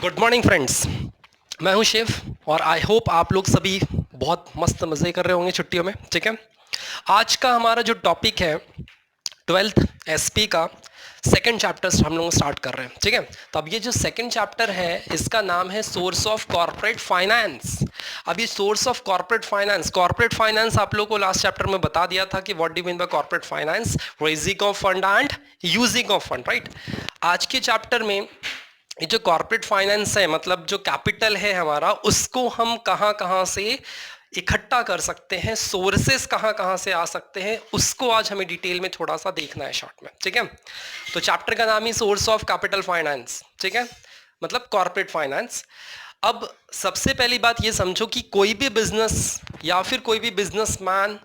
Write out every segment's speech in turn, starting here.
Good morning friends. मैं हूं शिव और आई होप आप लोग सभी बहुत मस्त मज़े कर रहे होंगे छुट्टियों में। ठीक है, आज का हमारा जो टॉपिक है 12th एसपी का सेकंड चैप्टर हम लोग स्टार्ट कर रहे हैं। ठीक है, तो अब ये जो सेकंड चैप्टर है इसका नाम है सोर्स ऑफ कॉर्पोरेट फाइनेंस। अब ये सोर्स ऑफ कॉर्पोरेट फाइनेंस आप लोगों को लास्ट चैप्टर में बता दिया था कि what do mean bye corporate finance, raising of fund and using of fund, right. आज के चैप्टर में ये जो कॉर्पोरेट फाइनेंस है, मतलब जो कैपिटल है हमारा, उसको हम कहाँ कहाँ से इकट्ठा कर सकते हैं, सोर्सेस कहाँ कहाँ से आ सकते हैं, उसको आज हमें डिटेल में थोड़ा सा देखना है शॉर्ट में। ठीक है, तो चैप्टर का नाम ही सोर्स ऑफ कैपिटल फाइनेंस। ठीक है, मतलब कॉर्पोरेट फाइनेंस। अब सबसे पहली बात ये समझो कि कोई भी बिजनेस या फिर कोई भी बिजनेसमैन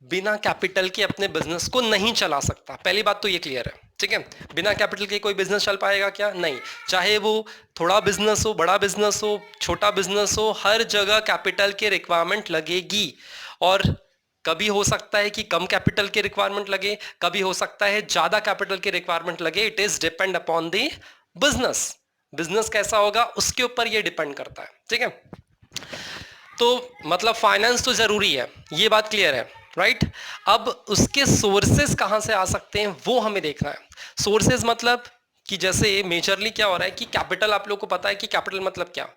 बिना कैपिटल के अपने बिजनेस को नहीं चला सकता। पहली बात तो ये क्लियर है। ठीक है, बिना कैपिटल के कोई बिजनेस चल पाएगा क्या? नहीं। चाहे वो थोड़ा बिजनेस हो, बड़ा बिजनेस हो, छोटा बिजनेस हो, हर जगह कैपिटल की रिक्वायरमेंट लगेगी। और कभी हो सकता है कि कम कैपिटल की रिक्वायरमेंट लगे, कभी हो सकता है ज्यादा कैपिटल की रिक्वायरमेंट लगे। It is depend upon the business. Business कैसा होगा उसके ऊपर ये डिपेंड करता है। ठीक है, तो मतलब फाइनेंस तो जरूरी है, ये बात क्लियर है, राइट। अब उसके सोर्सेस कहां से आ सकते हैं वो हमें देखना है। सोर्सेस मतलब कि जैसे मेजरली क्या हो रहा है कि कैपिटल, आप लोग को पता है कि कैपिटल मतलब क्या,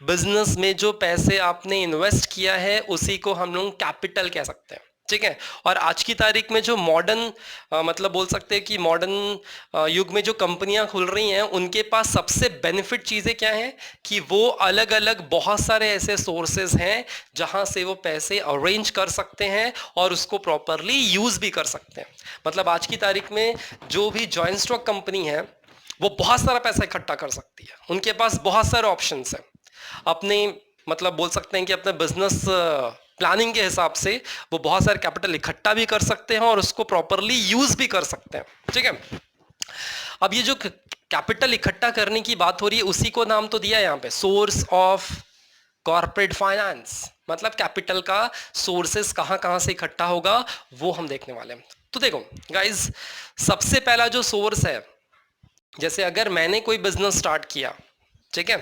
बिजनेस में जो पैसे आपने इन्वेस्ट किया है उसी को हम लोग कैपिटल कह सकते हैं। ठीक है, और आज की तारीख में जो मॉडर्न मतलब बोल सकते हैं कि मॉडर्न युग में जो कंपनियां खुल रही हैं उनके पास सबसे बेनिफिट चीज़ें क्या हैं कि वो अलग अलग बहुत सारे ऐसे सोर्सेज हैं जहां से वो पैसे अरेंज कर सकते हैं और उसको प्रॉपरली यूज भी कर सकते हैं। मतलब आज की तारीख में जो भी जॉइंट स्टॉक कंपनी है वो बहुत सारा पैसा इकट्ठा कर सकती है, उनके पास बहुत सारे ऑप्शंस हैं अपने, मतलब बोल सकते हैं कि अपने बिजनेस प्लानिंग के हिसाब से वो बहुत सारे कैपिटल इकट्ठा भी कर सकते हैं और उसको प्रॉपरली यूज भी कर सकते हैं। ठीक है, अब ये जो कैपिटल इकट्ठा करने की बात हो रही है उसी को नाम तो दिया है यहाँ पे सोर्स ऑफ कॉर्पोरेट फाइनेंस। मतलब कैपिटल का सोर्सेस कहाँ कहाँ से इकट्ठा होगा वो हम देखने वाले हैं। तो देखो गाइज, सबसे पहला जो सोर्स है, जैसे अगर मैंने कोई बिजनेस स्टार्ट किया, ठीक है,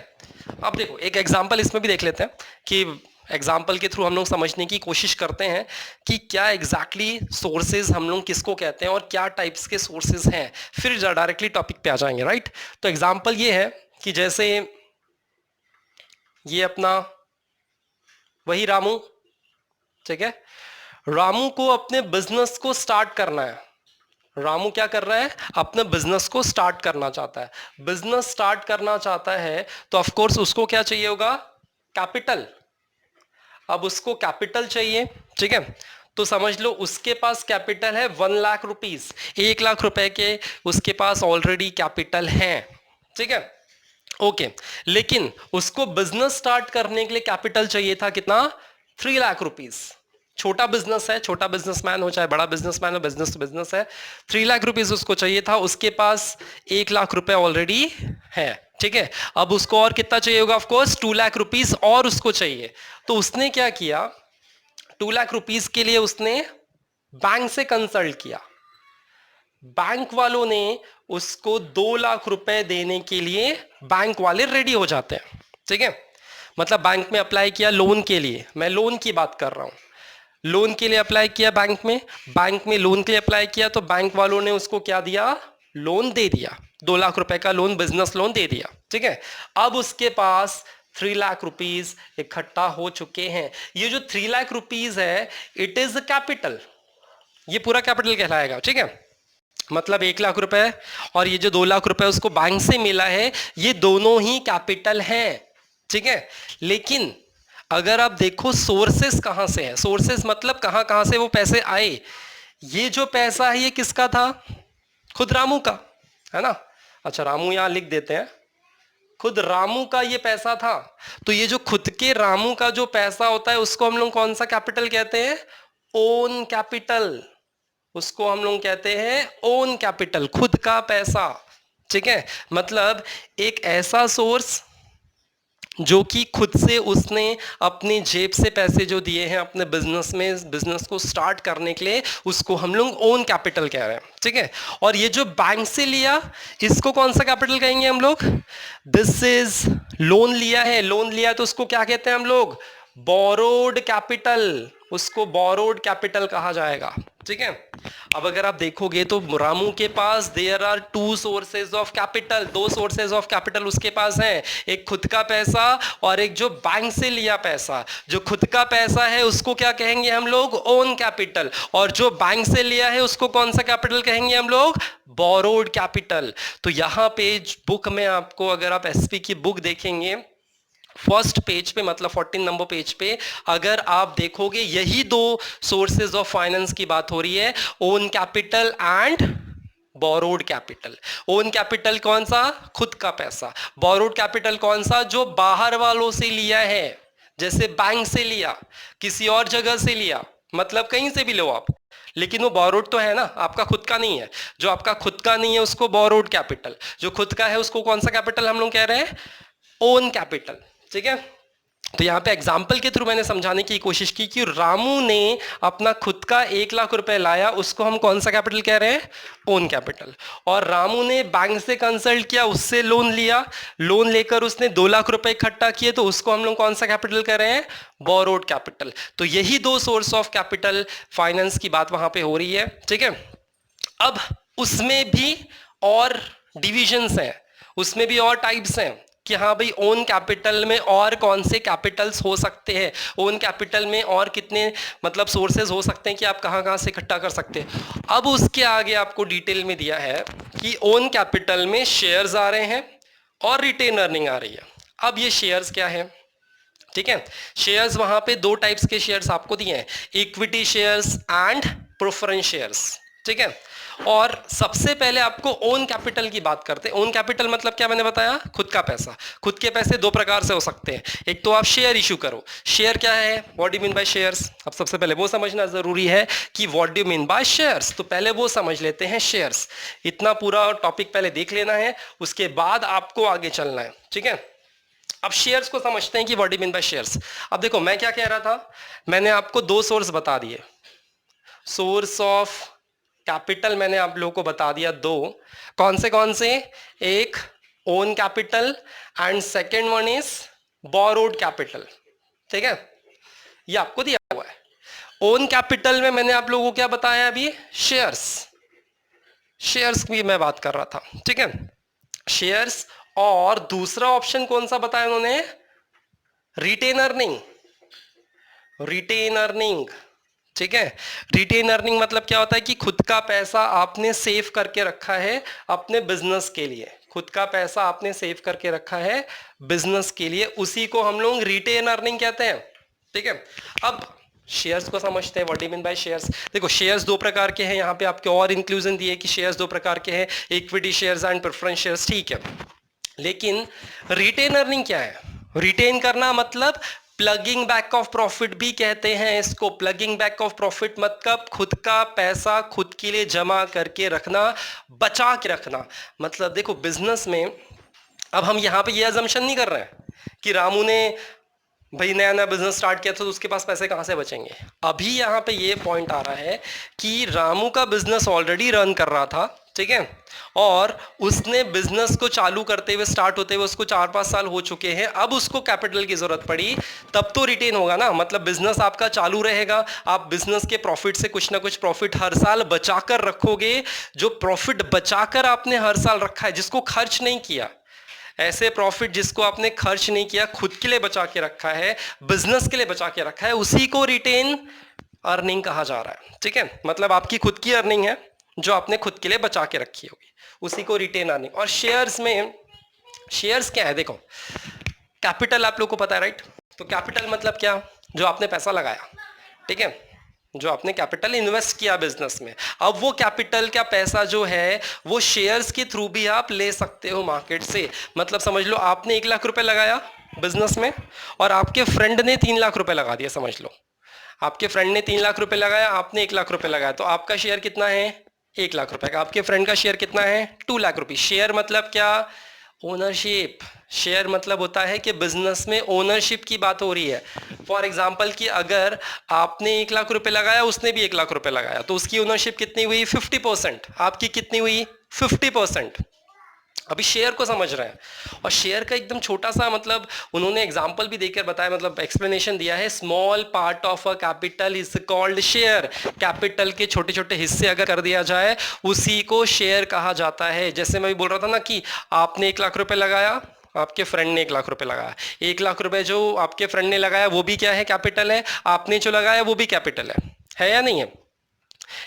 अब देखो एक एग्जांपल इसमें भी देख लेते हैं कि एग्जाम्पल के थ्रू हम लोग समझने की कोशिश करते हैं कि क्या एग्जैक्टली सोर्सेज हम लोग किसको कहते हैं और क्या टाइप्स के सोर्सेज हैं, फिर डायरेक्टली टॉपिक पे आ जाएंगे, राइट। तो एग्जाम्पल ये है कि जैसे ये अपना वही रामू, ठीक है, रामू को अपने बिजनेस को स्टार्ट करना है। रामू क्या कर रहा है? अपने बिजनेस को स्टार्ट करना चाहता है। बिजनेस स्टार्ट करना चाहता है तो ऑफ कोर्स उसको क्या चाहिए होगा? कैपिटल। अब उसको कैपिटल चाहिए, ठीक है, तो समझ लो उसके पास कैपिटल है 1 लाख रुपीस, 1 लाख रुपए के उसके पास ऑलरेडी कैपिटल है। ठीक है, ओके, लेकिन उसको बिजनेस स्टार्ट करने के लिए कैपिटल चाहिए था कितना? 3 लाख रुपीस। छोटा बिजनेस है, छोटा बिजनेसमैन हो चाहे बड़ा बिजनेसमैन हो, बिजनेस तो बिजनेस है। 3 लाख रुपीस उसको चाहिए था, उसके पास 1 लाख रुपए ऑलरेडी है। ठीक है, अब उसको और कितना चाहिए होगा? ऑफकोर्स 2 लाख रुपीस और उसको चाहिए। तो उसने क्या किया, 2 लाख रुपीस के लिए उसने बैंक से कंसल्ट किया। बैंक वालों ने उसको 2 लाख रुपए देने के लिए बैंक वाले रेडी हो जाते हैं। ठीक है, मतलब बैंक में अप्लाई किया लोन के लिए, मैं लोन की बात कर रहा हूं। लोन के लिए अप्लाई किया बैंक में लोन के लिए अप्लाई किया तो बैंक वालों ने उसको क्या दिया? लोन दे दिया, 2 लाख रुपए का लोन, बिजनेस लोन दे दिया। ठीक है, अब उसके पास 3 लाख रुपीस इकट्ठा हो चुके हैं। ये जो 3 लाख रुपीस है इट इज कैपिटल, ये पूरा कैपिटल कहलाएगा। ठीक है, मतलब 1 लाख रुपए और ये जो 2 लाख रुपए उसको बैंक से मिला है, ये दोनों ही कैपिटल हैं। ठीक है, लेकिन अगर आप देखो सोर्सेस कहां से है, सोर्सेस मतलब कहां कहां से वो पैसे आए। ये जो पैसा है ये किसका था? खुद रामू का, है ना। अच्छा, रामू यहां लिख देते हैं, खुद रामू का ये पैसा था। तो ये जो खुद के रामू का जो पैसा होता है उसको हम लोग कौन सा कैपिटल कहते हैं? Own capital. उसको हम लोग कहते हैं ओन कैपिटल, खुद का पैसा। ठीक है, मतलब एक ऐसा सोर्स जो कि खुद से उसने अपनी जेब से पैसे जो दिए हैं अपने बिजनेस में, बिजनेस को स्टार्ट करने के लिए, उसको हम लोग ओन कैपिटल कह रहे हैं, ठीक है। और ये जो बैंक से लिया, इसको कौन सा कैपिटल कहेंगे हम लोग? दिस इज लोन लिया है, लोन लिया तो उसको क्या कहते हैं हम लोग? बोरोड कैपिटल, उसको बोरोड कैपिटल कहा जाएगा, ठीक है। अब अगर आप देखोगे तो रामू के पास there are two sources of capital, दो सोर्सेज ऑफ कैपिटल उसके पास हैं, एक खुद का पैसा और एक जो बैंक से लिया पैसा। जो खुद का पैसा है उसको क्या कहेंगे हम लोग? Own capital. और जो बैंक से लिया है उसको कौन सा कैपिटल कहेंगे हम लोग? Borrowed capital. तो यहां पे बुक में आपको, अगर आप एसपी की बुक देखेंगे फर्स्ट पेज पे, मतलब 14 नंबर पेज पे, अगर आप देखोगे यही दो सोर्सेज ऑफ फाइनेंस की बात हो रही है, own capital and borrowed capital. Own capital कौन सा? खुद का पैसा। बोरोड कैपिटल कौन सा? जो बाहर वालों से लिया है, जैसे बैंक से लिया, किसी और जगह से लिया, मतलब कहीं से भी लो आप, लेकिन वो बोरोड तो है ना, आपका खुद का नहीं है। जो आपका खुद का नहीं है उसको बोरोड कैपिटल, जो खुद का है उसको कौन सा कैपिटल हम लोग कह रहे हैं? ओन कैपिटल, ठीक है। तो यहाँ पे एग्जाम्पल के थ्रू मैंने समझाने की कोशिश की कि रामू ने अपना खुद का 1 लाख रुपए लाया, उसको हम कौन सा कैपिटल कह रहे हैं? Own capital. और रामू ने बैंक से कंसल्ट किया, उससे लोन लिया, लोन लेकर उसने 2 लाख रुपए इकट्ठा किए, तो उसको हम लोग कौन सा कैपिटल कह रहे हैं? Borrowed capital. तो यही दो सोर्स ऑफ कैपिटल फाइनेंस की बात वहां पे हो रही है, ठीक है। अब उसमें भी और डिविजन्स हैं, उसमें भी और टाइप्स हैं कि हाँ भाई ओन कैपिटल में और कौन से कैपिटल्स हो सकते हैं, ओन कैपिटल में और कितने मतलब सोर्सेज हो सकते हैं कि आप कहाँ कहाँ से इकट्ठा कर सकते हैं। अब उसके आगे आपको डिटेल में दिया है कि ओन कैपिटल में शेयर्स आ रहे हैं और रिटेन अर्निंग आ रही है। अब ये शेयर्स क्या है, ठीक है। शेयर्स वहां पे दो टाइप्स के शेयर्स आपको दिए हैं, equity shares and preference shares, ठीक है। और सबसे पहले आपको ओन कैपिटल की बात करते हैं। ओन कैपिटल मतलब क्या मैंने बताया? खुद का पैसा। खुद के पैसे दो प्रकार से हो सकते हैं, एक तो आप शेयर इशू करो। शेयर क्या है? What do you mean by shares? अब सबसे पहले वो समझना जरूरी है कि what do you mean by shares, तो पहले वो समझ लेते हैं शेयर्स। इतना पूरा टॉपिक पहले देख लेना है, उसके बाद आपको आगे चलना है, ठीक है। अब शेयर्स को समझते हैं कि what do you mean by shares. अब देखो मैं क्या कह रहा था, मैंने आपको दो सोर्स बता दिए, सोर्स ऑफ कैपिटल मैंने आप लोगों को बता दिया दो। कौन से? एक own capital and second one is borrowed capital, ठीक है। ये आपको दिया हुआ है। ओन कैपिटल में मैंने आप लोगों को क्या बताया अभी? शेयर्स। शेयर्स की मैं बात कर रहा था, ठीक है, शेयर्स। और दूसरा ऑप्शन कौन सा बताया उन्होंने? Retain earning. रिटेन अर्निंग, ठीक है। रिटेन अर्निंग मतलब क्या होता है कि खुद का पैसा आपने सेव करके रखा है अपने बिजनेस के लिए, खुद का पैसा आपने सेव करके रखा है बिजनेस के लिए, उसी को हम लोग रिटेन अर्निंग कहते हैं, ठीक है। अब शेयर्स को समझते हैं, what do you mean by shares. देखो शेयर्स दो प्रकार के हैं, यहाँ पे आपके और इंक्लूजन दिए कि शेयर्स दो प्रकार के हैं, equity shares and preference shares, ठीक है। लेकिन रिटेन अर्निंग क्या है? रिटेन करना मतलब प्लगिंग बैक ऑफ प्रॉफिट भी कहते हैं इसको। प्लगिंग बैक ऑफ प्रॉफिट मतलब खुद का पैसा खुद के लिए जमा करके रखना, बचा के रखना। मतलब देखो बिजनेस में अब हम यहां पे ये अजम्पशन नहीं कर रहे हैं कि रामू ने भाई नया नया बिजनेस स्टार्ट किया तो उसके पास पैसे कहां से बचेंगे। अभी यहाँ पे ये पॉइंट आ रहा है कि रामू का बिजनेस ऑलरेडी रन कर रहा था, ठीक है, और उसने बिजनेस को चालू करते हुए, स्टार्ट होते हुए उसको 4-5 साल हो चुके हैं। अब उसको कैपिटल की जरूरत पड़ी, तब तो रिटेन होगा ना। मतलब बिजनेस आपका चालू रहेगा, आप बिजनेस के प्रॉफिट से कुछ ना कुछ प्रॉफिट हर साल बचाकर रखोगे। जो प्रॉफिट बचाकर आपने हर साल रखा है, जिसको खर्च नहीं किया, ऐसे प्रॉफिट जिसको आपने खर्च नहीं किया, खुद के लिए बचा के रखा है, बिजनेस के लिए बचा के रखा है, उसी को रिटेन अर्निंग कहा जा रहा है, ठीक है। मतलब आपकी खुद की अर्निंग है जो आपने खुद के लिए बचा के रखी होगी, उसी को रिटेन अर्निंग। और शेयर्स में, शेयर्स क्या है? देखो कैपिटल आप लोग को पता है, राइट। तो कैपिटल मतलब क्या? जो आपने पैसा लगाया, ठीक है, जो आपने कैपिटल इन्वेस्ट किया बिजनेस में। अब वो कैपिटल का पैसा जो है वो शेयर्स के थ्रू भी आप ले सकते हो मार्केट से। मतलब समझ लो आपने 1 लाख रुपए लगाया बिजनेस में और आपके फ्रेंड ने 3 लाख रुपए लगा दिया। समझ लो आपके फ्रेंड ने 3 लाख रुपए लगाया, आपने 1 लाख रुपए लगाया, तो आपका शेयर कितना है? 1 लाख रुपए का। आपके फ्रेंड का शेयर कितना है? 2 लाख रुपए। शेयर मतलब क्या? ओनरशिप, शेयर मतलब होता है कि बिजनेस में ओनरशिप की बात हो रही है। फॉर एग्जाम्पल कि अगर आपने 1 लाख रुपए लगाया, उसने भी 1 लाख रुपए लगाया, तो उसकी ओनरशिप कितनी हुई? 50%। आपकी कितनी हुई? 50%। अभी शेयर को समझ रहे हैं, और शेयर का एकदम छोटा सा मतलब उन्होंने एग्जांपल भी देकर बताया, मतलब एक्सप्लेनेशन दिया है। Small part of a capital is called share. Capital के छोटे छोटे हिस्से अगर कर दिया जाए उसी को शेयर कहा जाता है। जैसे मैं भी बोल रहा था ना कि आपने 1 लाख रुपए लगाया, आपके फ्रेंड ने 1 लाख रुपए लगाया, 1 लाख रुपए जो आपके फ्रेंड ने लगाया वो भी क्या है? कैपिटल है। आपने जो लगाया वो भी कैपिटल है या नहीं है?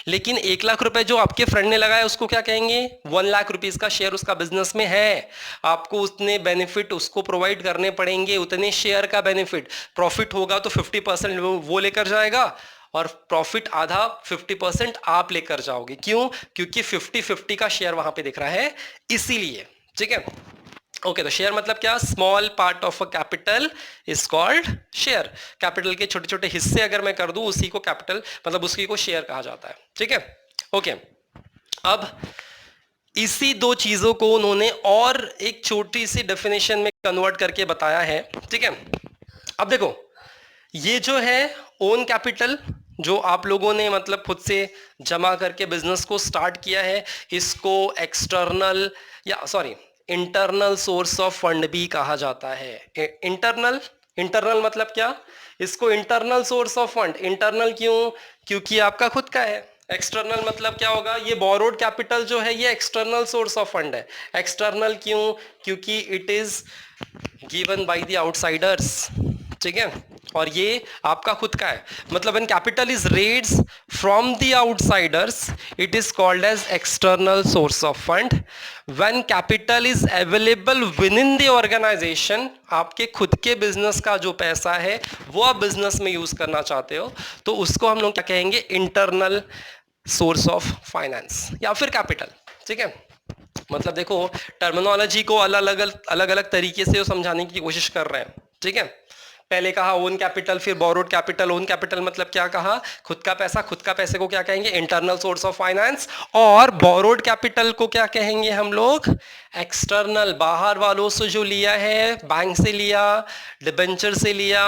लेकिन 1 लाख रुपए जो आपके फ्रेंड ने लगाया उसको क्या कहेंगे? 1 लाख रुपीज का शेयर उसका बिजनेस में है। आपको उतने बेनिफिट उसको प्रोवाइड करने पड़ेंगे, उतने शेयर का बेनिफिट। प्रॉफिट होगा तो 50% वो लेकर जाएगा, और प्रॉफिट आधा 50% आप लेकर जाओगे। क्यों? क्योंकि 50-50 का शेयर वहां पे दिख रहा है, इसीलिए। ठीक है, ओके। तो शेयर मतलब क्या? Small part of a capital is called share. Capital के छोटे छोटे हिस्से अगर मैं कर दूं उसी को कैपिटल मतलब उसी को शेयर कहा जाता है। ठीक है, ओके। अब इसी दो चीजों को उन्होंने और एक छोटी सी डेफिनेशन में कन्वर्ट करके बताया है। ठीक है, अब देखो, ये जो है ओन कैपिटल, जो आप लोगों ने मतलब खुद से जमा करके बिजनेस को स्टार्ट किया है, इसको एक्सटर्नल या sorry internal source of fund भी कहा जाता है। इंटरनल, इंटरनल मतलब क्या? इसको internal source of fund. Internal क्यों? क्योंकि आपका खुद का है। एक्सटर्नल मतलब क्या होगा? ये बोरोड कैपिटल जो है ये एक्सटर्नल सोर्स ऑफ फंड है। एक्सटर्नल क्यों? क्योंकि it is given by the outsiders. ठीक है, और ये आपका खुद का है। मतलब when capital is raised from the outsiders it is called as external source of fund. When capital is available within the organisation, आपके खुद के बिजनेस का जो पैसा है वो आप बिजनेस में यूज करना चाहते हो, तो उसको हम लोग क्या कहेंगे? इंटरनल सोर्स ऑफ फाइनेंस या फिर कैपिटल। ठीक है, मतलब देखो, टर्मिनोलॉजी को अलग अलग तरीके से समझाने की कोशिश कर रहे हैं। ठीक है, पहले कहा ओन कैपिटल, फिर बोरोड कैपिटल। ओन कैपिटल मतलब क्या कहा? खुद का पैसा। खुद का पैसे को क्या कहेंगे? Internal source of finance. और बोरोड कैपिटल को क्या कहेंगे हम लोग? एक्सटर्नल, बाहर वालों से जो लिया है, बैंक से लिया, डिबेंचर से लिया,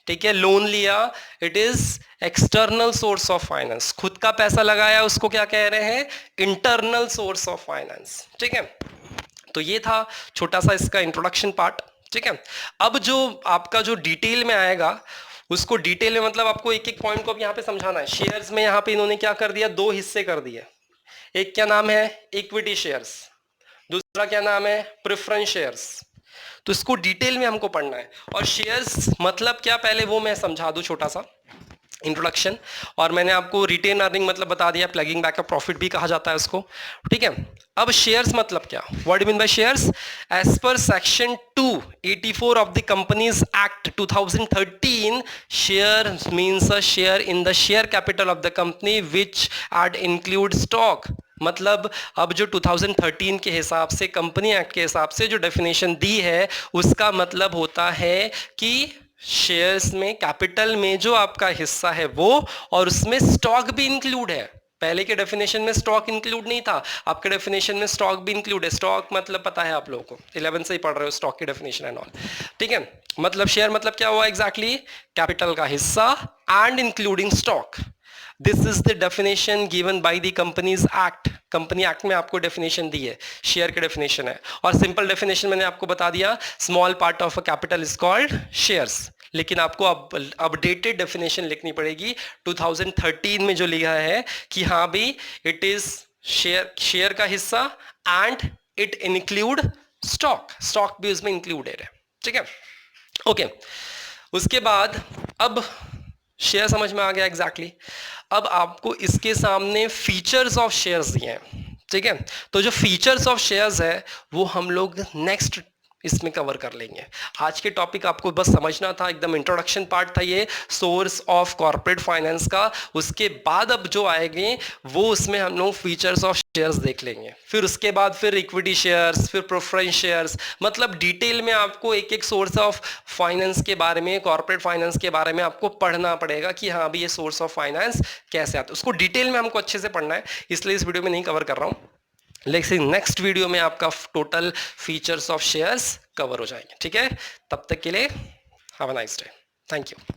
ठीक है, लोन लिया, it is external source of finance. खुद का पैसा लगाया उसको क्या कह रहे हैं? Internal source of finance. ठीक है, तो ये था छोटा सा इसका इंट्रोडक्शन पार्ट। ठीक है, अब जो आपका जो डिटेल में आएगा उसको डिटेल में मतलब आपको एक एक पॉइंट को अब यहाँ पे समझाना है। शेयर्स में यहाँ पे इन्होंने क्या कर दिया? दो हिस्से कर दिए। एक क्या नाम है? Equity shares. दूसरा क्या नाम है? Preference shares. तो इसको डिटेल में हमको पढ़ना है। और शेयर्स मतलब क्या, पहले वो मैं समझा दूं, छोटा सा इंट्रोडक्शन। और मैंने आपको रिटेन अर्निंग मतलब बता दिया, प्लगिंग बैक अप प्रॉफिट भी कहा जाता है उसको। ठीक है, अब शेयर्स मतलब क्या? What do mean by shares? As per section 284 of the companies act 2013, share means a share in the share capital of the company which add include stock. मतलब अब जो 2013 के हिसाब से, कंपनी एक्ट के हिसाब से जो डेफिनेशन दी है, उसका मतलब होता है कि शेयर्स में, कैपिटल में जो आपका हिस्सा है वो, और उसमें स्टॉक भी इंक्लूड है। पहले के डेफिनेशन में स्टॉक इंक्लूड नहीं था, आपके डेफिनेशन में स्टॉक भी इंक्लूड है। स्टॉक मतलब पता है आप लोगों को, 11 से ही पढ़ रहे हो स्टॉक की डेफिनेशन एंड ऑल। ठीक है, मतलब शेयर मतलब क्या हुआ एग्जैक्टली? कैपिटल का हिस्सा and including stock. This is the definition given by the companies act. Company act में आपको डेफिनेशन दी है, शेयर की डेफिनेशन है। और सिंपल डेफिनेशन मैंने आपको बता दिया, small part of a capital is called shares. लेकिन आपको अब अपडेटेड डेफिनेशन लिखनी पड़ेगी 2013 में जो लिखा है कि हाँ भी इट इज शेयर का हिस्सा and it include stock. Stock भी उसमें इंक्लूडेड है। ठीक है, ओके। उसके बाद अब शेयर समझ में आ गया एग्जैक्टली। अब आपको इसके सामने फीचर्स ऑफ शेयर्स दिए हैं। ठीक है, तो जो फीचर्स ऑफ शेयर्स है वो हम लोग नेक्स्ट इसमें कवर कर लेंगे। आज के टॉपिक आपको बस समझना था, एकदम इंट्रोडक्शन पार्ट था ये, सोर्स ऑफ कॉर्पोरेट फाइनेंस का। उसके बाद अब जो आएंगे वो उसमें हम लोग फीचर्स ऑफ शेयर्स देख लेंगे। फिर उसके बाद फिर इक्विटी शेयर्स, फिर प्रेफरेंस शेयर्स, मतलब डिटेल में आपको एक एक सोर्स ऑफ फाइनेंस के बारे में, कॉर्पोरेट फाइनेंस के बारे में आपको पढ़ना पड़ेगा कि हाँ भी ये सोर्स ऑफ फाइनेंस कैसे आता है। उसको डिटेल में हमको अच्छे से पढ़ना है, इसलिए इस वीडियो में नहीं कवर कर रहा हूँ। लेकिन नेक्स्ट वीडियो में आपका total features of shares cover हो जाएंगे, ठीक है। तब तक के लिए have a nice day, thank you.